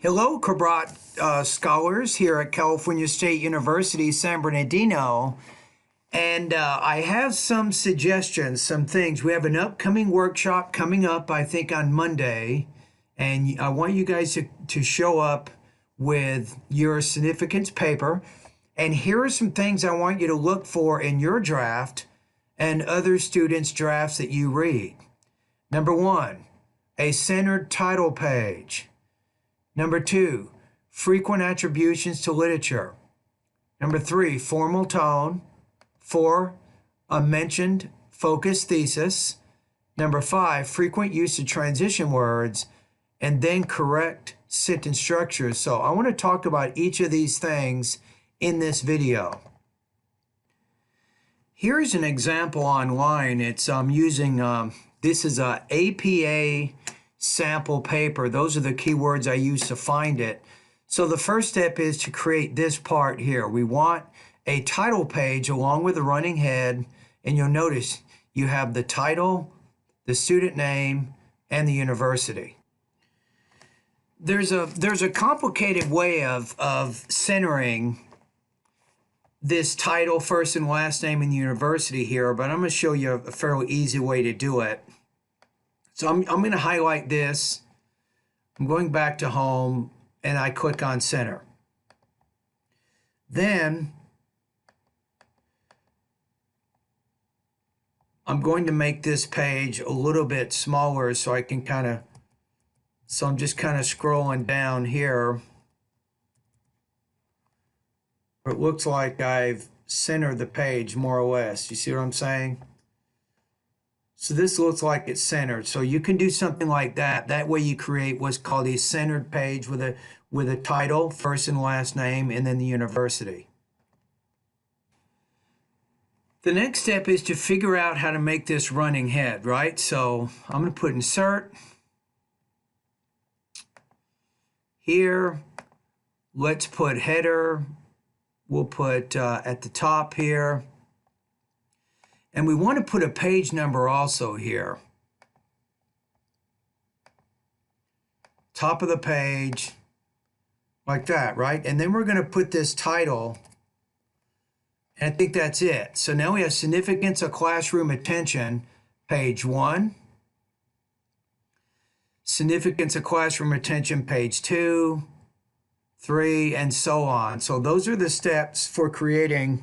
Hello, Cabrat scholars here at California State University, San Bernardino. And I have some suggestions, some things. We have an upcoming workshop coming up, I think, on Monday. And I want you guys to show up with your significance paper. And here are some things I want you to look for in your draft and other students' drafts that you read. Number one, a centered title page. Number two, frequent attributions to literature. Number three, formal tone. Four, a mentioned focused thesis. Number five, frequent use of transition words, and then correct sentence structures. So I want to talk about each of these things in this video. Here's an example online. It's using, this is a APA sample paper. Those are the keywords I use to find it. So the first step is to create this part here. We want a title page along with the running head, and you'll notice you have the title, the student name, and the university. There's a complicated way of centering this title, first and last name, and the university here, but I'm going to show you a fairly easy way to do it. So I'm going to highlight this. I'm going back to home, and I click on center. Then I'm going to make this page a little bit smaller so I can so I'm just kind of scrolling down here. It looks like I've centered the page more or less. You see what I'm saying? So this looks like it's centered. So you can do something like that. That way you create what's called a centered page with a title, first and last name, and then the university. The next step is to figure out how to make this running head, right? So I'm going to put insert here. Let's put header. We'll put at the top here. And we want to put a page number also here. Top of the page, like that, right? And then we're going to put this title, and I think that's it. So now we have significance of classroom attention, page 1. Significance of classroom attention, page 2, 3, and so on. So those are the steps for creating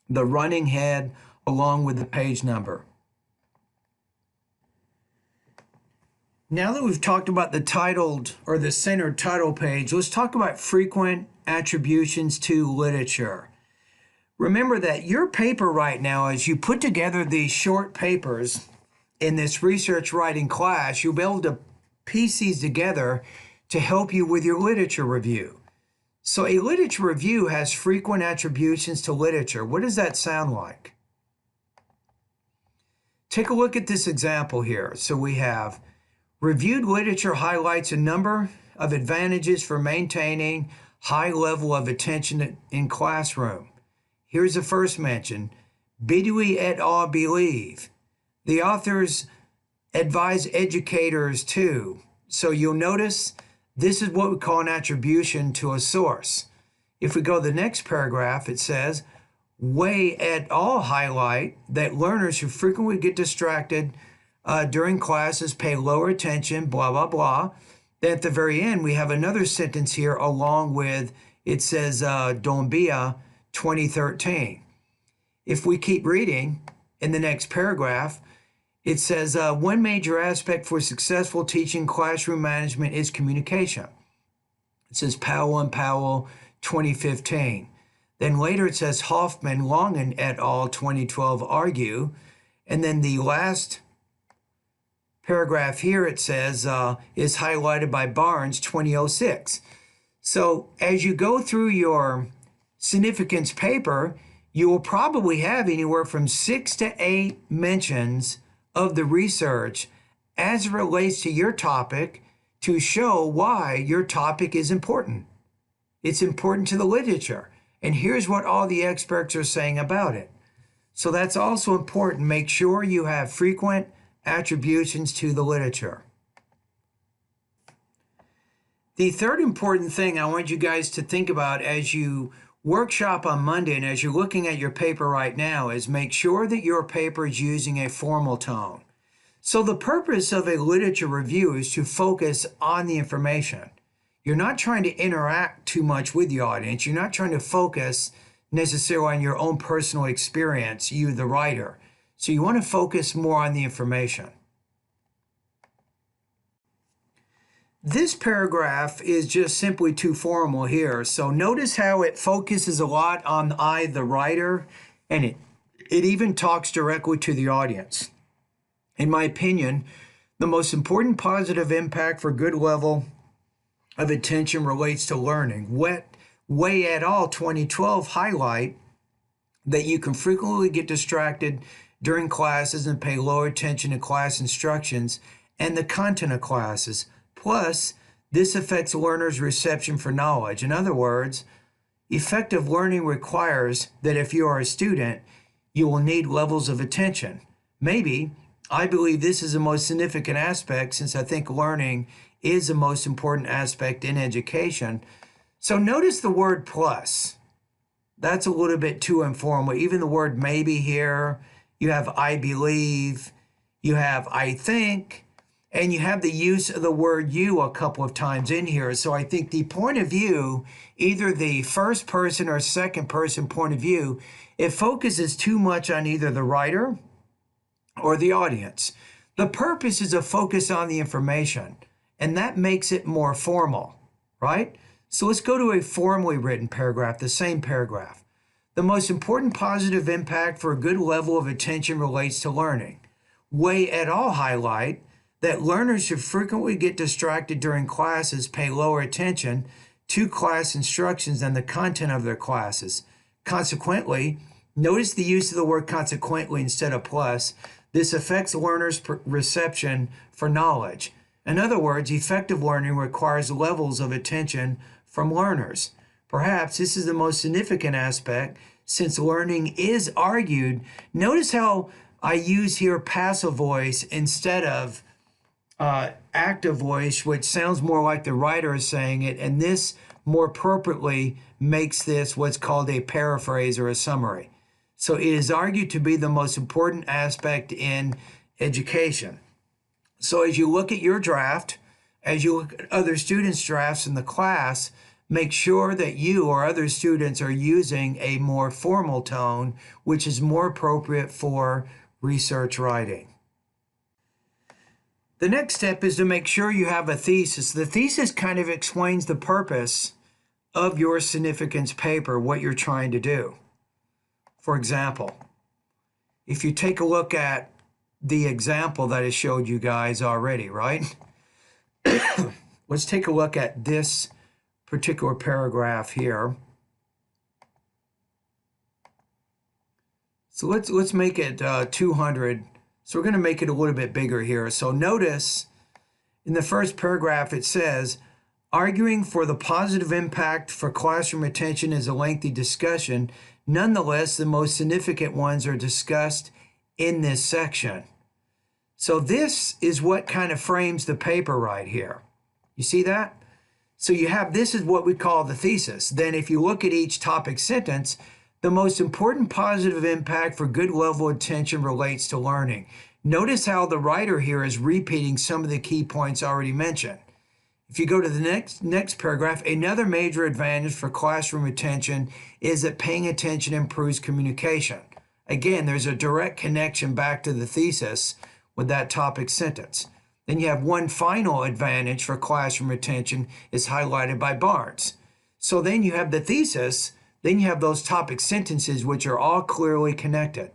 the running head along with the page number. Now that we've talked about the titled or the centered title page, let's talk about frequent attributions to literature. Remember that your paper right now, as you put together these short papers in this research writing class, you'll be able to piece these together to help you with your literature review. So a literature review has frequent attributions to literature. What does that sound like? Take a look at this example here. So we have reviewed literature highlights a number of advantages for maintaining high level of attention in classroom. Here's the first mention. Bidui et al. Believe. The authors advise educators to. So you'll notice this is what we call an attribution to a source. If we go to the next paragraph, it says, Way et al. Highlight that learners who frequently get distracted during classes pay lower attention, blah, blah, blah. Then at the very end, we have another sentence here along with, it says, Dombia 2013. If we keep reading in the next paragraph, it says, one major aspect for successful teaching classroom management is communication. It says Powell and Powell 2015. Then later it says Hoffman, Longen et al. 2012 argue. And then the last paragraph here it says is highlighted by Barnes 2006. So as you go through your significance paper, you will probably have anywhere from 6 to 8 mentions of the research as it relates to your topic to show why your topic is important. It's important to the literature. And here's what all the experts are saying about it. So that's also important. Make sure you have frequent attributions to the literature. The third important thing I want you guys to think about as you workshop on Monday and as you're looking at your paper right now is make sure that your paper is using a formal tone. So the purpose of a literature review is to focus on the information. You're not trying to interact too much with the audience. You're not trying to focus necessarily on your own personal experience, you the writer. So you want to focus more on the information. This paragraph is just simply too formal here. So notice how it focuses a lot on I, the writer, and it even talks directly to the audience. In my opinion, the most important positive impact for good level of attention relates to learning. Way et al. 2012 highlight that you can frequently get distracted during classes and pay lower attention to class instructions and the content of classes. Plus, this affects learners' reception for knowledge. In other words, effective learning requires that if you are a student, you will need levels of attention. Maybe, I believe this is the most significant aspect since I think learning is the most important aspect in education. So notice the word plus. That's a little bit too informal. Even the word maybe here, you have I believe, you have I think, and you have the use of the word you a couple of times in here. So I think the point of view, either the first person or second person point of view, it focuses too much on either the writer or the audience. The purpose is to focus on the information, and that makes it more formal, right? So let's go to a formally written paragraph, the same paragraph. The most important positive impact for a good level of attention relates to learning. Way et al. Highlight that learners should frequently get distracted during classes, pay lower attention to class instructions and the content of their classes. Consequently, notice the use of the word consequently instead of plus. This affects learners' reception for knowledge. In other words, effective learning requires levels of attention from learners. Perhaps this is the most significant aspect since learning is argued. Notice how I use here passive voice instead of active voice, which sounds more like the writer is saying it, and this more appropriately makes this what's called a paraphrase or a summary. So it is argued to be the most important aspect in education. So as you look at your draft, as you look at other students' drafts in the class, make sure that you or other students are using a more formal tone, which is more appropriate for research writing. The next step is to make sure you have a thesis. The thesis kind of explains the purpose of your significance paper, what you're trying to do. For example, if you take a look at the example that I showed you guys already, right? Let's take a look at this particular paragraph here. So let's make it 200. So we're going to make it a little bit bigger here. So notice in the first paragraph it says, arguing for the positive impact for classroom attention is a lengthy discussion. Nonetheless, the most significant ones are discussed in this section. So this is what kind of frames the paper right here. You see that? So you have, this is what we call the thesis. Then if you look at each topic sentence, the most important positive impact for good level of attention relates to learning. Notice how the writer here is repeating some of the key points already mentioned. If you go to the next paragraph, another major advantage for classroom attention is that paying attention improves communication. Again, there's a direct connection back to the thesis with that topic sentence. Then you have one final advantage for classroom attention is highlighted by Barnes. So then you have the thesis, then you have those topic sentences which are all clearly connected.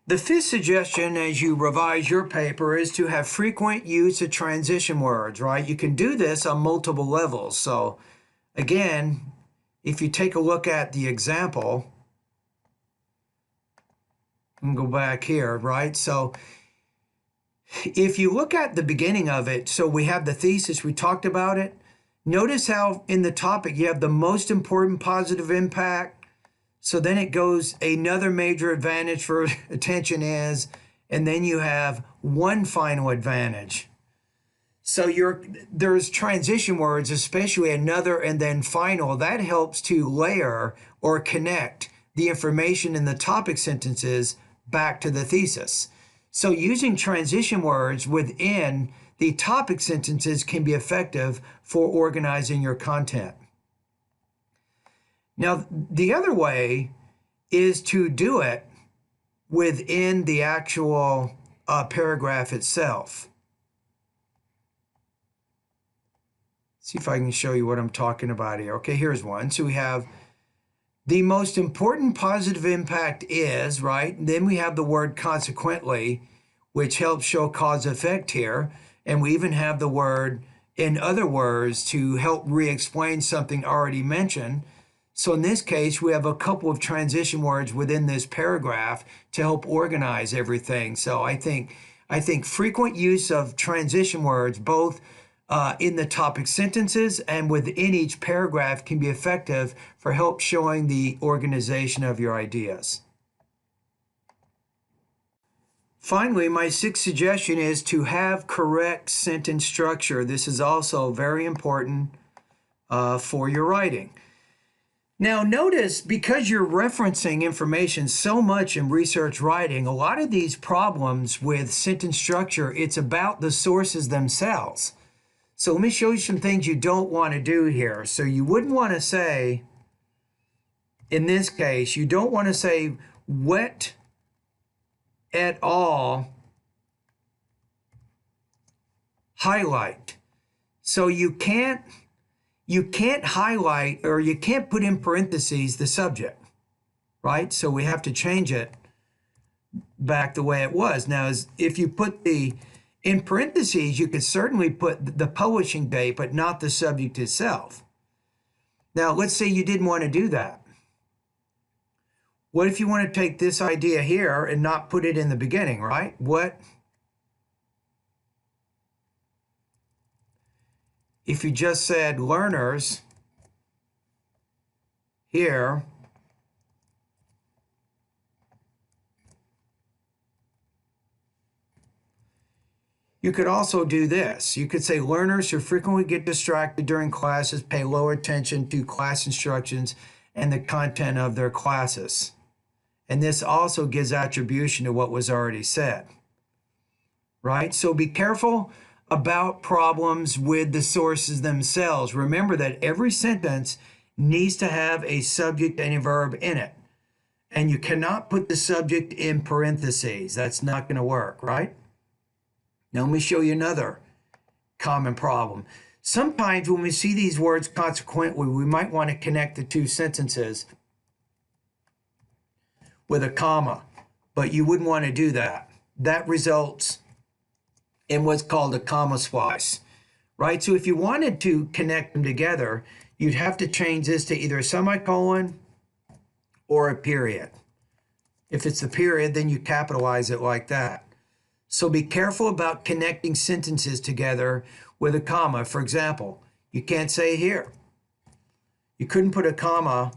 The fifth suggestion as you revise your paper is to have frequent use of transition words, right? You can do this on multiple levels. So again, if you take a look at the example, and go back here, right? So if you look at the beginning of it, so we have the thesis, we talked about it. Notice how in the topic you have the most important positive impact. So then it goes, another major advantage for attention is, and then you have one final advantage. So there's transition words, especially another and then final. That helps to layer or connect the information in the topic sentences back to the thesis. So using transition words within the topic sentences can be effective for organizing your content. Now, the other way is to do it within the actual paragraph itself. See if I can show you what I'm talking about here. Okay, here's one. So we have the most important positive impact is, right? And then we have the word consequently, which helps show cause effect here. And we even have the word in other words to help re-explain something already mentioned. So in this case, we have a couple of transition words within this paragraph to help organize everything. So I think frequent use of transition words, both in the topic sentences and within each paragraph, can be effective for help showing the organization of your ideas. Finally, my sixth suggestion is to have correct sentence structure. This is also very important for your writing. Now notice, because you're referencing information so much in research writing, a lot of these problems with sentence structure, it's about the sources themselves. So let me show you some things you don't want to do here. So you wouldn't want to say, in this case, you don't want to say wet et al. Highlight. So you can't highlight, or you can't put in parentheses the subject, right? So we have to change it back the way it was. Now, if you put in parentheses, you could certainly put the publishing date, but not the subject itself. Now, let's say you didn't want to do that. What if you want to take this idea here and not put it in the beginning, right? What if you just said learners here, you could also do this. You could say learners who frequently get distracted during classes pay low attention to class instructions and the content of their classes. And this also gives attribution to what was already said, right? So be careful about problems with the sources themselves. Remember that every sentence needs to have a subject and a verb in it. And you cannot put the subject in parentheses. That's not going to work, right? Now let me show you another common problem. Sometimes when we see these words consequently, we might want to connect the two sentences with a comma, but you wouldn't want to do that. That results in what's called a comma splice, right? So if you wanted to connect them together, you'd have to change this to either a semicolon or a period. If it's a period, then you capitalize it like that. So be careful about connecting sentences together with a comma. For example, you can't say here. You couldn't put a comma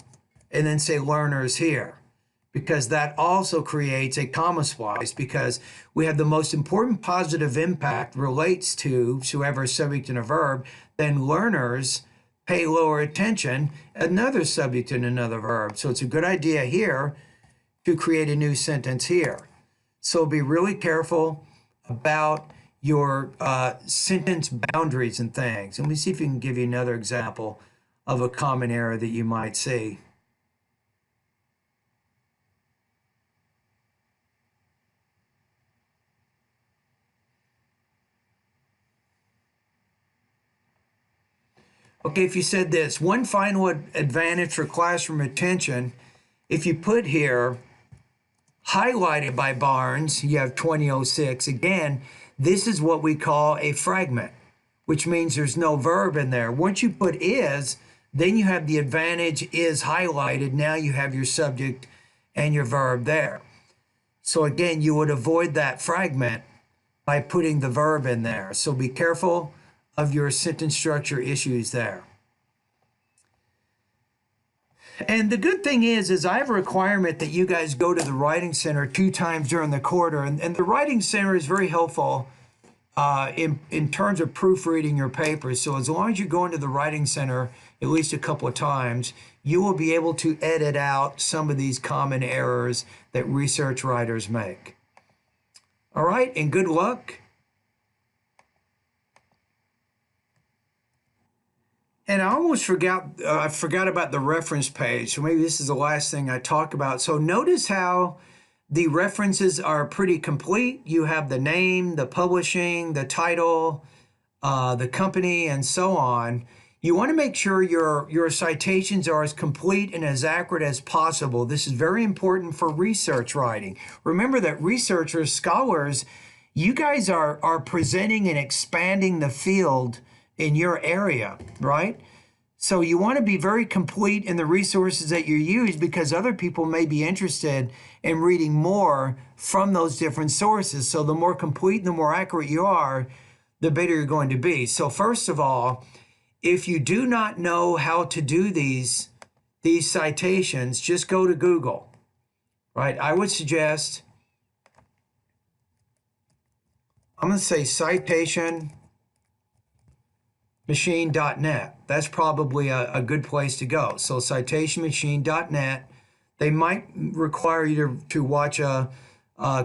and then say learners here, because that also creates a comma splice, because we have the most important positive impact relates to whoever subject and a verb, then learners pay lower attention, another subject and another verb. So it's a good idea here to create a new sentence here. So be really careful about your sentence boundaries and things. Let me see if we can give you another example of a common error that you might see. Okay, if you said this, one final advantage for classroom attention, if you put here, highlighted by Barnes, you have 2006. Again, this is what we call a fragment, which means there's no verb in there. Once you put is, then you have the advantage is highlighted. Now you have your subject and your verb there. So again, you would avoid that fragment by putting the verb in there. So be careful of your sentence structure issues there. And the good thing is I have a requirement that you guys go to the Writing Center 2 times during the quarter. And the Writing Center is very helpful in terms of proofreading your papers. So as long as you go into the Writing Center at least a couple of times, you will be able to edit out some of these common errors that research writers make. All right, and good luck. And I almost forgot, I forgot about the reference page. So maybe this is the last thing I talk about. So notice how the references are pretty complete. You have the name, the publishing, the title, the company, and so on. You want to make sure your citations are as complete and as accurate as possible. This is very important for research writing. Remember that researchers, scholars, you guys are presenting and expanding the field in your area, right? So you want to be very complete in the resources that you use, because other people may be interested in reading more from those different sources. So the more complete and the more accurate you are, the better you're going to be. So first of all, if you do not know how to do these citations, just go to Google, right? I would suggest, I'm going to say citationmachine.net. That's probably a good place to go. So citationmachine.net. They might require you to watch a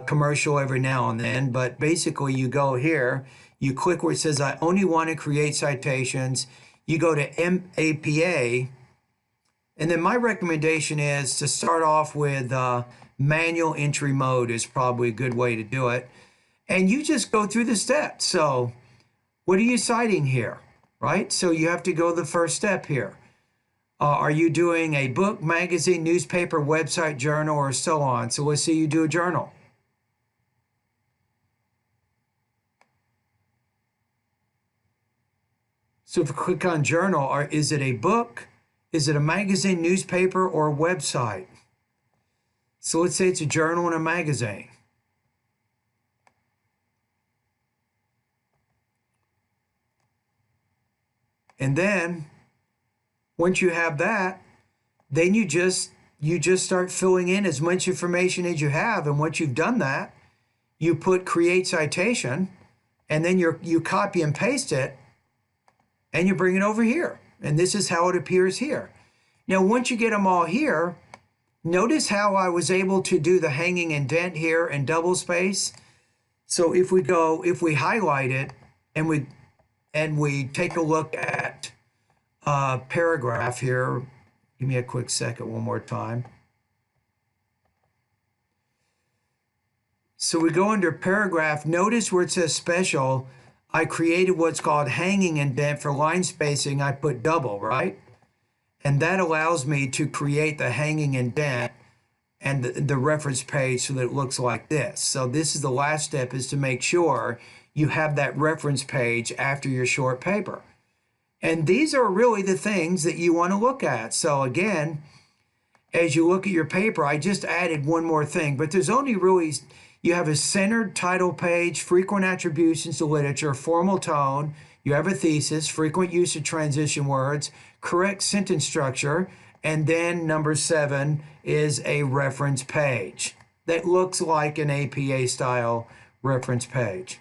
commercial every now and then, but basically you go here, you click where it says I only want to create citations. You go to APA, and then my recommendation is to start off with manual entry mode is probably a good way to do it. And you just go through the steps. So what are you citing here, right? So you have to go the first step here. Are you doing a book, magazine, newspaper, website, journal, or so on? So let's say you do a journal. So if you click on journal, is it a book? Is it a magazine, newspaper, or website? So let's say it's a journal and a magazine. And then once you have that, then you just start filling in as much information as you have. And once you've done that, you put create citation, and then you copy and paste it, and you bring it over here. And this is how it appears here. Now, once you get them all here, notice how I was able to do the hanging indent here and double space. So if we highlight it and we take a look at paragraph here, give me a quick second one more time. So we go under paragraph, notice where it says special, I created what's called hanging indent for line spacing. I put double, right? And that allows me to create the hanging indent and the reference page so that it looks like this. So this is the last step, is to make sure you have that reference page after your short paper. And these are really the things that you want to look at. So again, as you look at your paper, I just added one more thing, but there's only really, you have a centered title page, frequent attributions to literature, formal tone, you have a thesis, frequent use of transition words, correct sentence structure, and then number 7 is a reference page that looks like an APA style reference page.